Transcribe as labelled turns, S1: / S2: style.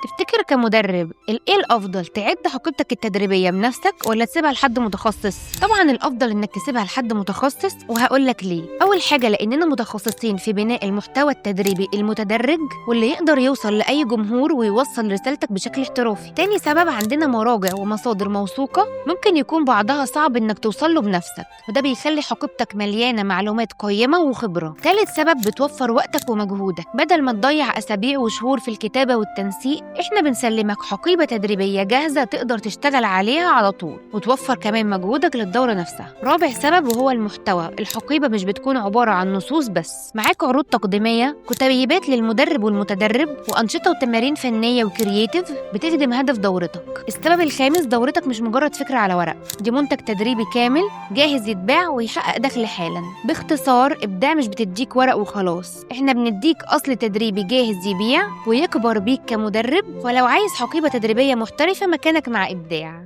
S1: تفتكر كمدرب ايه الافضل، تعد حقيبتك التدريبيه بنفسك ولا تسيبها لحد متخصص؟ طبعا الافضل انك تسيبها لحد متخصص، وهقول لك ليه. اول حاجه لاننا متخصصين في بناء المحتوى التدريبي المتدرج واللي يقدر يوصل لاي جمهور ويوصل رسالتك بشكل احترافي. تاني سبب عندنا مراجع ومصادر موثوقه ممكن يكون بعضها صعب انك توصل له بنفسك، وده بيخلي حقيبتك مليانه معلومات قيمه وخبره. تالت سبب بتوفر وقتك ومجهودك، بدل ما تضيع اسابيع وشهور في الكتابه والتنسيق احنا بنسلمك حقيبه تدريبيه جاهزه تقدر تشتغل عليها على طول، وتوفر كمان مجهودك للدوره نفسها. رابع سبب وهو المحتوى، الحقيبه مش بتكون عباره عن نصوص بس، معاك عروض تقديميه، كتيبات للمدرب والمتدرب، وانشطه وتمارين فنيه وكرييتيف بتخدم هدف دورتك. السبب الخامس، دورتك مش مجرد فكره على ورق، دي منتج تدريبي كامل جاهز يتباع ويحقق دخل حالا. باختصار، ابداع مش بتديك ورق وخلاص، احنا بنديك اصل تدريبي جاهز يبيع ويكبر بيك كمدرب. ولو عايز حقيبه تدريبيه محترفه، مكانك مع ابداع.